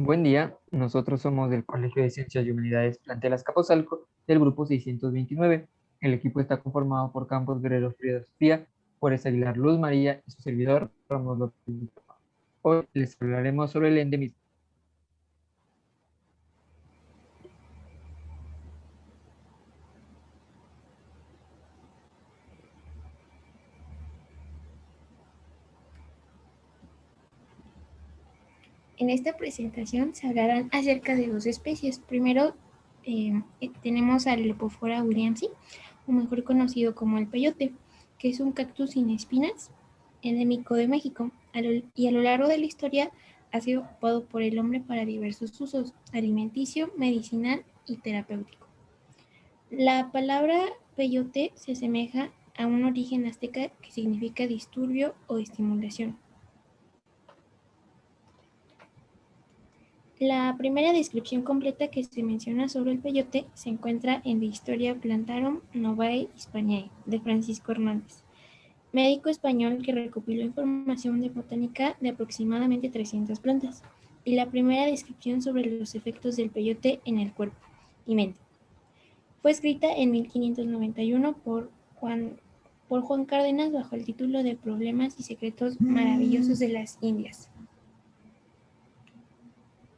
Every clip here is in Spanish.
Buen día, nosotros somos del Colegio de Ciencias y Humanidades Plantel Azcapotzalco del grupo 629. El equipo está conformado por Campos Guerrero Filosofía, Juárez Aguilar Luz María y su servidor Ramos López. Hoy les hablaremos sobre el endemismo. En esta presentación se hablarán acerca de dos especies. Primero tenemos al Lepofora williamsi, o mejor conocido como el peyote, que es un cactus sin espinas, endémico de México, y a lo largo de la historia ha sido ocupado por el hombre para diversos usos: alimenticio, medicinal y terapéutico. La palabra peyote se asemeja a un origen azteca que significa disturbio o estimulación. La primera descripción completa que se menciona sobre el peyote se encuentra en The Historia Plantarum Novae Hispaniae, de Francisco Hernández, médico español que recopiló información de botánica de aproximadamente 300 plantas, y la primera descripción sobre los efectos del peyote en el cuerpo y mente. Fue escrita en 1591 por Juan Cárdenas bajo el título de Problemas y secretos maravillosos de las Indias.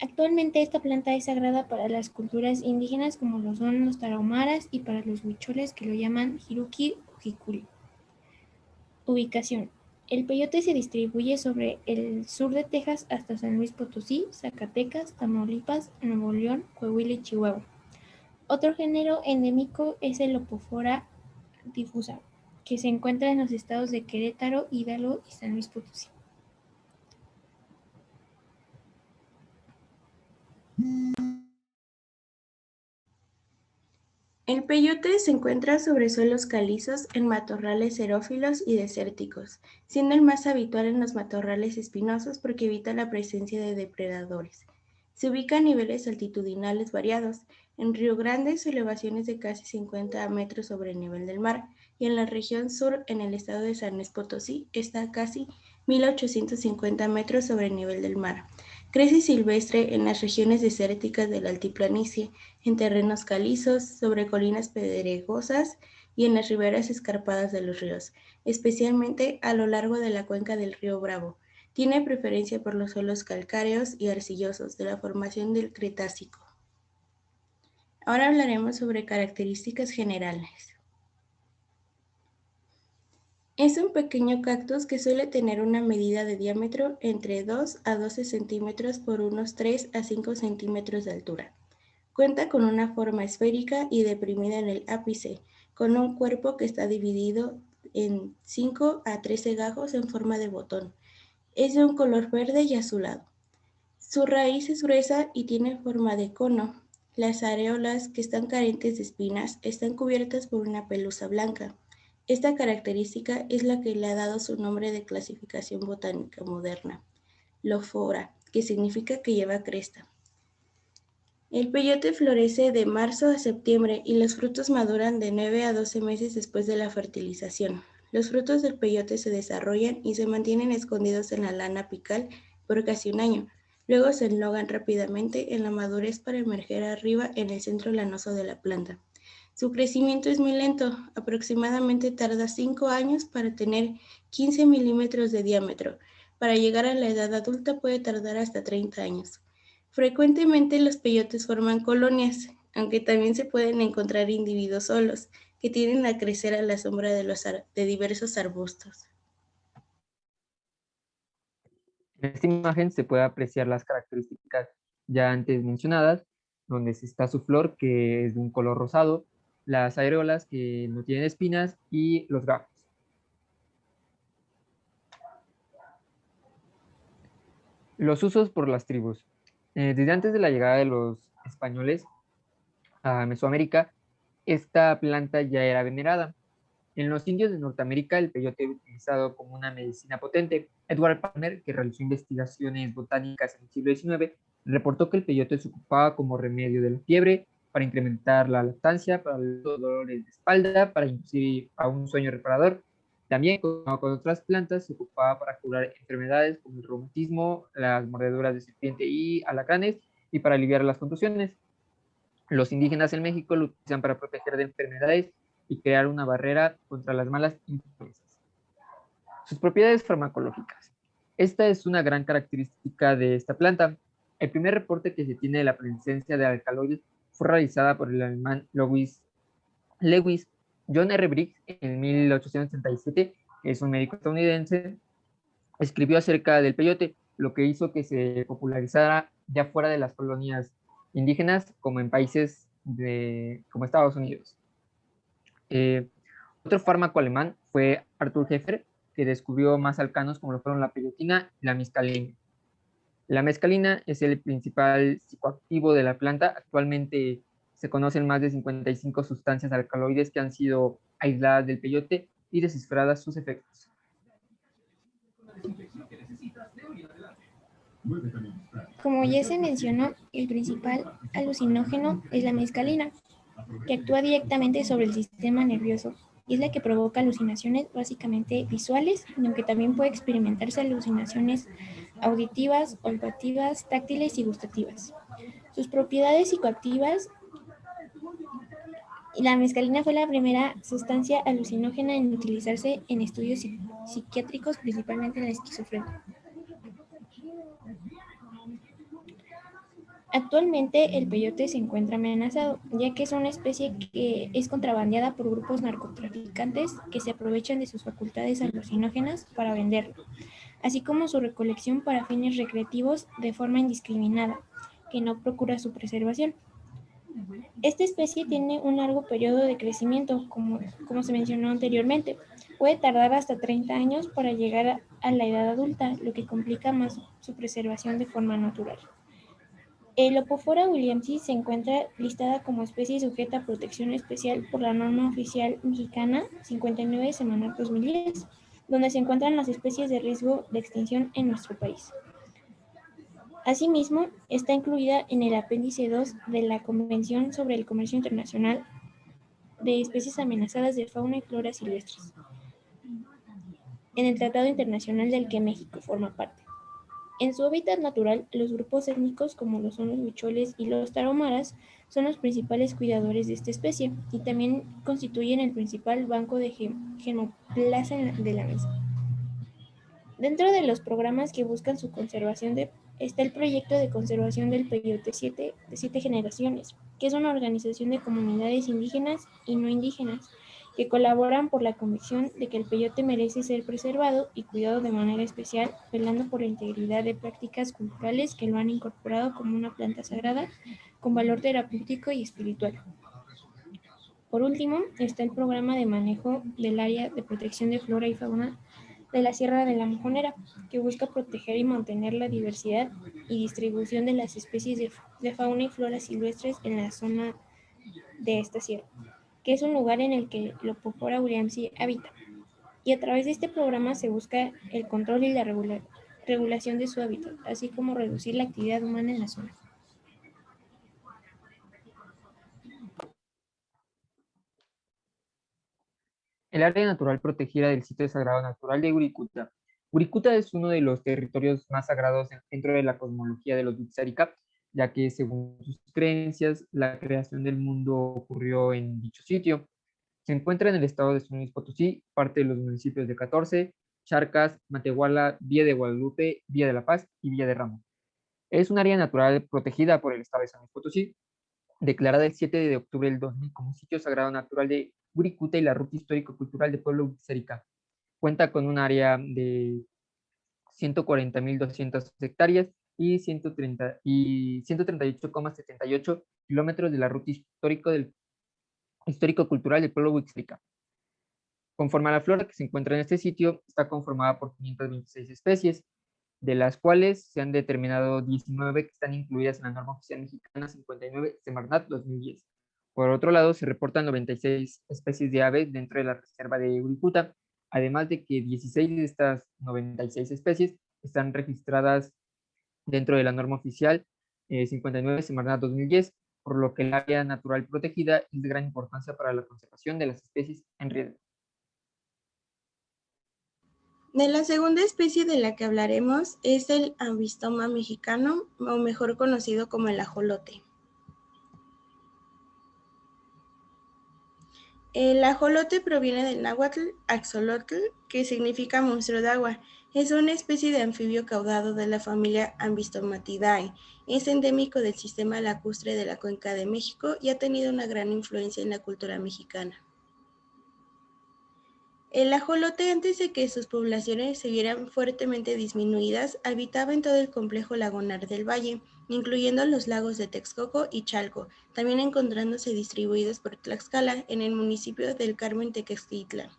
Actualmente esta planta es sagrada para las culturas indígenas como lo son los tarahumaras y para los huicholes, que lo llaman hiruki o jicuri. Ubicación: el peyote se distribuye sobre el sur de Texas hasta San Luis Potosí, Zacatecas, Tamaulipas, Nuevo León, Coahuila y Chihuahua. Otro género endémico es el Lepofora difusa, que se encuentra en los estados de Querétaro, Hidalgo y San Luis Potosí. El peyote se encuentra sobre suelos calizos en matorrales xerófilos y desérticos, siendo el más habitual en los matorrales espinosos porque evita la presencia de depredadores. Se ubica a niveles altitudinales variados. En Río Grande, su elevación es de casi 50 metros sobre el nivel del mar, y en la región sur, en el estado de San Luis Potosí, está a casi 1850 metros sobre el nivel del mar. Crece silvestre en las regiones desérticas de la altiplanicie, en terrenos calizos, sobre colinas pedregosas y en las riberas escarpadas de los ríos, especialmente a lo largo de la cuenca del río Bravo. Tiene preferencia por los suelos calcáreos y arcillosos de la formación del Cretácico. Ahora hablaremos sobre características generales. Es un pequeño cactus que suele tener una medida de diámetro entre 2 a 12 centímetros por unos 3 a 5 centímetros de altura. Cuenta con una forma esférica y deprimida en el ápice, con un cuerpo que está dividido en 5 a 13 gajos en forma de botón. Es de un color verde y azulado. Su raíz es gruesa y tiene forma de cono. Las areolas, que están carentes de espinas, están cubiertas por una pelusa blanca. Esta característica es la que le ha dado su nombre de clasificación botánica moderna, Lophora, que significa que lleva cresta. El peyote florece de marzo a septiembre y los frutos maduran de 9 a 12 meses después de la fertilización. Los frutos del peyote se desarrollan y se mantienen escondidos en la lana apical por casi un año. Luego se enlogan rápidamente en la madurez para emerger arriba en el centro lanoso de la planta. Su crecimiento es muy lento, aproximadamente tarda 5 años para tener 15 milímetros de diámetro. Para llegar a la edad adulta puede tardar hasta 30 años. Frecuentemente los peyotes forman colonias, aunque también se pueden encontrar individuos solos, que tienden a crecer a la sombra de diversos arbustos. En esta imagen se puede apreciar las características ya antes mencionadas, donde está su flor, que es de un color rosado, las areolas, que no tienen espinas, y los gajos. Los usos por las tribus. Desde antes de la llegada de los españoles a Mesoamérica, esta planta ya era venerada. En los indios de Norteamérica, el peyote es utilizado como una medicina potente. Edward Palmer, que realizó investigaciones botánicas en el siglo XIX, reportó que el peyote se ocupaba como remedio de la fiebre, para incrementar la lactancia, para los dolores de espalda, para inducir a un sueño reparador. También, como con otras plantas, se ocupaba para curar enfermedades como el reumatismo, las mordeduras de serpiente y alacranes, y para aliviar las contusiones. Los indígenas en México lo utilizan para proteger de enfermedades y crear una barrera contra las malas influencias. Sus propiedades farmacológicas. Esta es una gran característica de esta planta. El primer reporte que se tiene de la presencia de alcaloides fue realizada por el alemán Lewis John R. Briggs en 1837, que es un médico estadounidense, escribió acerca del peyote, lo que hizo que se popularizara ya fuera de las colonias indígenas, como en países como Estados Unidos. Otro fármaco alemán fue Arthur Heffer, que descubrió más alcanos como lo fueron la peyotina y la mescalina. La mescalina es el principal psicoactivo de la planta. Actualmente se conocen más de 55 sustancias alcaloides que han sido aisladas del peyote y descifradas sus efectos. Como ya se mencionó, el principal alucinógeno es la mescalina, que actúa directamente sobre el sistema nervioso y es la que provoca alucinaciones básicamente visuales, aunque también puede experimentarse alucinaciones auditivas, olfativas, táctiles y gustativas. Sus propiedades psicoactivas. La mescalina fue la primera sustancia alucinógena en utilizarse en estudios psiquiátricos, principalmente en la esquizofrenia. Actualmente el peyote se encuentra amenazado, ya que es una especie que es contrabandeada por grupos narcotraficantes que se aprovechan de sus facultades alucinógenas para venderlo, así como su recolección para fines recreativos de forma indiscriminada, que no procura su preservación. Esta especie tiene un largo periodo de crecimiento, como se mencionó anteriormente. Puede tardar hasta 30 años para llegar a la edad adulta, lo que complica más su preservación de forma natural. El Lopophora williamsi se encuentra listada como especie sujeta a protección especial por la norma oficial mexicana 59/2010, donde se encuentran las especies de riesgo de extinción en nuestro país. Asimismo, está incluida en el apéndice 2 de la Convención sobre el Comercio Internacional de Especies Amenazadas de Fauna y Flora Silvestres, en el Tratado Internacional del que México forma parte. En su hábitat natural, los grupos étnicos como lo son los huicholes y los tarahumaras son los principales cuidadores de esta especie y también constituyen el principal banco de genoplaza de la misma. Dentro de los programas que buscan su conservación está el proyecto de conservación del peyote de 7 generaciones, que es una organización de comunidades indígenas y no indígenas que colaboran por la convicción de que el peyote merece ser preservado y cuidado de manera especial, velando por la integridad de prácticas culturales que lo han incorporado como una planta sagrada con valor terapéutico y espiritual. Por último, está el programa de manejo del área de protección de flora y fauna de la Sierra de la Mojonera, que busca proteger y mantener la diversidad y distribución de las especies de fauna y flora silvestres en la zona de esta sierra, que es un lugar en el que Lopophora williamsi habita. Y a través de este programa se busca el control y la regulación de su hábitat, así como reducir la actividad humana en la zona. El área natural protegida del sitio sagrado natural de Wiricuta. Wiricuta es uno de los territorios más sagrados dentro de la cosmología de los Wixárika, ya que según sus creencias, la creación del mundo ocurrió en dicho sitio. Se encuentra en el estado de San Luis Potosí, parte de los municipios de 14, Charcas, Matehuala, Villa de Guadalupe, Villa de la Paz y Villa de Ramos. Es un área natural protegida por el estado de San Luis Potosí, declarada el 7 de octubre del 2000 como sitio sagrado natural de Wiricuta y la Ruta Histórico-Cultural de Pueblo Wixárika. Cuenta con un área de 140.200 hectáreas y 138,78 kilómetros de la ruta histórico-cultural del pueblo Wixárika. Conforme a la flora que se encuentra en este sitio, está conformada por 526 especies, de las cuales se han determinado 19 que están incluidas en la norma oficial mexicana 59 Semarnat 2010. Por otro lado, se reportan 96 especies de aves dentro de la reserva de Wiricuta, además de que 16 de estas 96 especies están registradas dentro de la norma oficial 59 Semarnat 2010, por lo que el área natural protegida es de gran importancia para la conservación de las especies en riesgo. De la segunda especie de la que hablaremos es el Ambistoma mexicano, o mejor conocido como el ajolote. El ajolote proviene del náhuatl axolotl, que significa monstruo de agua. Es una especie de anfibio caudado de la familia Ambistomatidae. Es endémico del sistema lacustre de la Cuenca de México y ha tenido una gran influencia en la cultura mexicana. El ajolote, antes de que sus poblaciones se vieran fuertemente disminuidas, habitaba en todo el complejo lagunar del valle, incluyendo los lagos de Texcoco y Chalco, también encontrándose distribuidos por Tlaxcala, en el municipio del Carmen Tequesquitlán.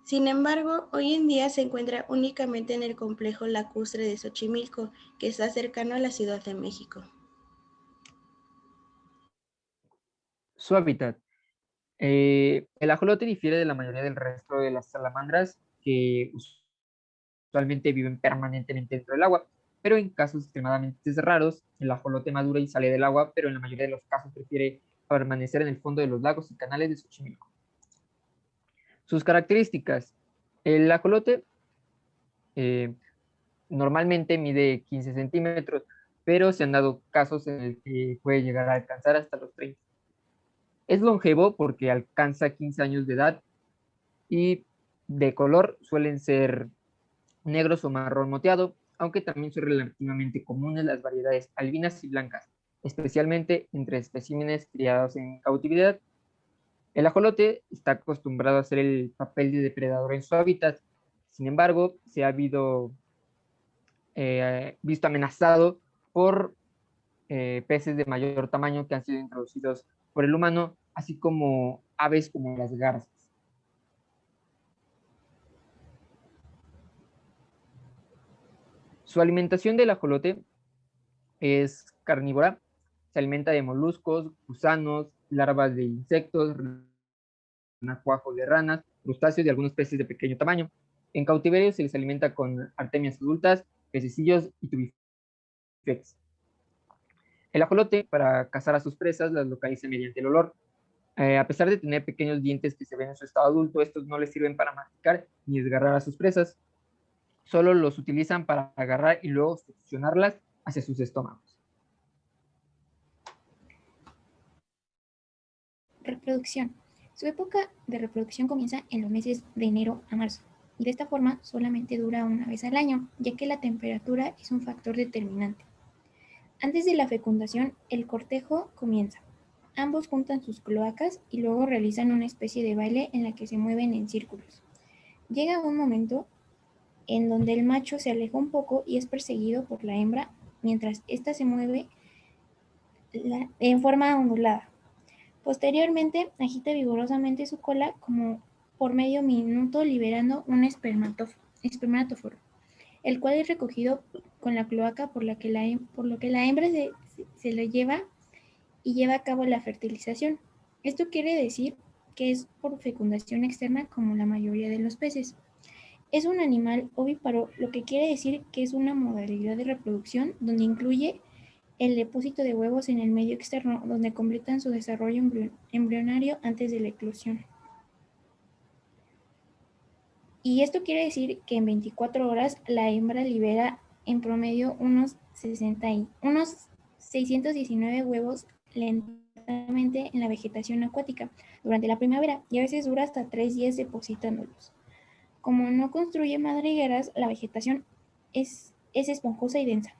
Sin embargo, hoy en día se encuentra únicamente en el complejo lacustre de Xochimilco, que está cercano a la Ciudad de México. Su hábitat. El ajolote difiere de la mayoría del resto de las salamandras que usualmente viven permanentemente dentro del agua, pero en casos extremadamente raros, el ajolote madura y sale del agua, pero en la mayoría de los casos prefiere permanecer en el fondo de los lagos y canales de Xochimilco. Sus características. El ajolote normalmente mide 15 centímetros, pero se han dado casos en el que puede llegar a alcanzar hasta los 30. Es longevo porque alcanza 15 años de edad y de color suelen ser negros o marrón moteado, aunque también son relativamente comunes las variedades albinas y blancas, especialmente entre especímenes criados en cautividad. El ajolote está acostumbrado a hacer el papel de depredador en su hábitat, sin embargo, se ha visto amenazado por peces de mayor tamaño que han sido introducidos por el humano, así como aves como las garzas. Su alimentación del ajolote es carnívora, se alimenta de moluscos, gusanos, larvas de insectos, renacuajos de ranas, crustáceos y algunos peces de pequeño tamaño. En cautiverio se les alimenta con artemias adultas, pececillos y tubifex. El ajolote, para cazar a sus presas, las localiza mediante el olor. A pesar de tener pequeños dientes que se ven en su estado adulto, estos no les sirven para masticar ni desgarrar a sus presas. Solo los utilizan para agarrar y luego succionarlas hacia sus estómagos. Reproducción. Su época de reproducción comienza en los meses de enero a marzo, y de esta forma solamente dura una vez al año, ya que la temperatura es un factor determinante. Antes de la fecundación, el cortejo comienza. Ambos juntan sus cloacas y luego realizan una especie de baile en la que se mueven en círculos. Llega un momento en donde el macho se aleja un poco y es perseguido por la hembra mientras ésta se mueve en forma ondulada. Posteriormente, agita vigorosamente su cola como por medio minuto liberando un espermatóforo, el cual es recogido con la cloaca por lo que la hembra se lo lleva y lleva a cabo la fertilización. Esto quiere decir que es por fecundación externa como la mayoría de los peces. Es un animal ovíparo, lo que quiere decir que es una modalidad de reproducción donde incluye el depósito de huevos en el medio externo, donde completan su desarrollo embrionario antes de la eclosión. Y esto quiere decir que en 24 horas la hembra libera en promedio unos 619 huevos lentamente en la vegetación acuática durante la primavera y a veces dura hasta 3 días depositándolos. Como no construye madrigueras, la vegetación es esponjosa y densa.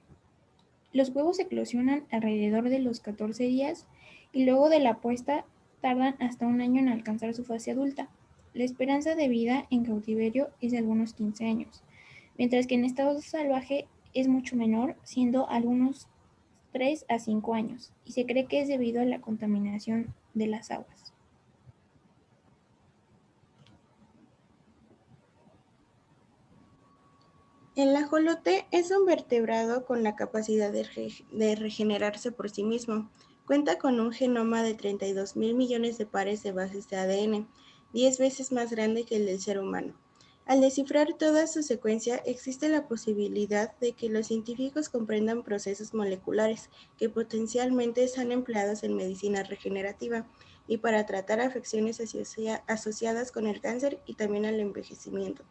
Los huevos eclosionan alrededor de los 14 días y luego de la puesta tardan hasta un año en alcanzar su fase adulta. La esperanza de vida en cautiverio es de algunos 15 años, mientras que en estado salvaje es mucho menor, siendo algunos 3 a 5 años, y se cree que es debido a la contaminación de las aguas. El ajolote es un vertebrado con la capacidad de regenerarse por sí mismo. Cuenta con un genoma de 32.000 millones de pares de bases de ADN, 10 veces más grande que el del ser humano. Al descifrar toda su secuencia, existe la posibilidad de que los científicos comprendan procesos moleculares que potencialmente son empleados en medicina regenerativa. y para tratar afecciones asociadas con el cáncer y también al envejecimiento.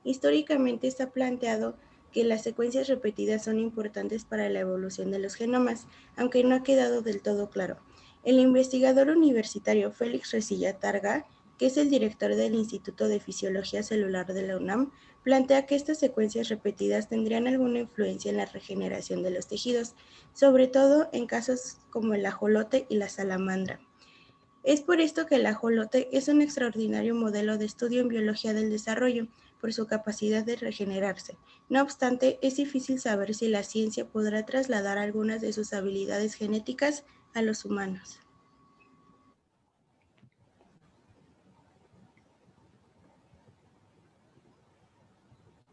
Históricamente está planteado que las secuencias repetidas son importantes para la evolución de los genomas, aunque no ha quedado del todo claro. El investigador universitario Félix Resilla Targa, que es el director del Instituto de Fisiología Celular de la UNAM, plantea que estas secuencias repetidas tendrían alguna influencia en la regeneración de los tejidos, sobre todo en casos como el ajolote y la salamandra. Es por esto que el ajolote es un extraordinario modelo de estudio en biología del desarrollo, por su capacidad de regenerarse. No obstante, es difícil saber si la ciencia podrá trasladar algunas de sus habilidades genéticas a los humanos.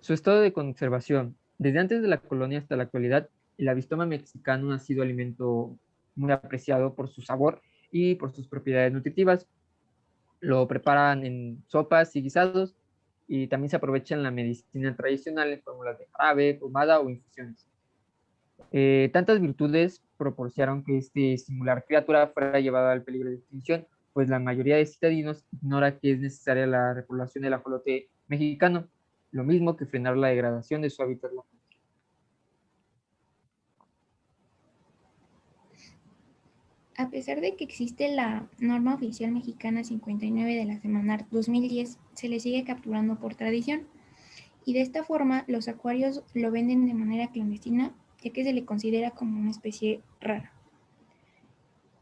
Su estado de conservación. Desde antes de la colonia hasta la actualidad, el avistoma mexicano ha sido alimento muy apreciado por su sabor y por sus propiedades nutritivas. Lo preparan en sopas y guisados y también se aprovecha en la medicina tradicional en fórmulas de jarabe, pomada o infusiones. Tantas virtudes propiciaron que este singular criatura fuera llevada al peligro de extinción, pues la mayoría de citadinos ignora que es necesaria la repoblación del ajolote mexicano, lo mismo que frenar la degradación de su hábitat local. A pesar de que existe la norma oficial mexicana 59 de la Semarnat 2010, se le sigue capturando por tradición. Y de esta forma, los acuarios lo venden de manera clandestina, ya que se le considera como una especie rara.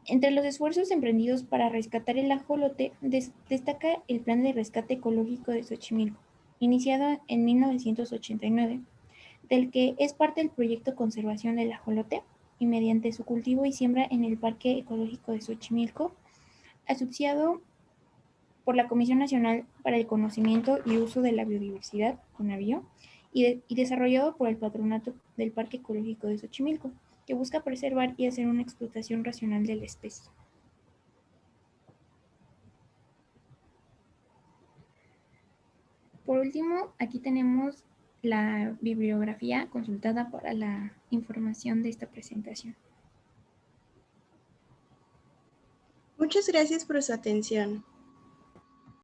Entre los esfuerzos emprendidos para rescatar el ajolote, destaca el Plan de Rescate Ecológico de Xochimilco, iniciado en 1989, del que es parte el proyecto Conservación del Ajolote, y mediante su cultivo y siembra en el Parque Ecológico de Xochimilco, asociado por la Comisión Nacional para el Conocimiento y Uso de la Biodiversidad, CONABIO, y desarrollado por el Patronato del Parque Ecológico de Xochimilco, que busca preservar y hacer una explotación racional de la especie. Por último, aquí tenemos la bibliografía consultada para la información de esta presentación. Muchas gracias por su atención.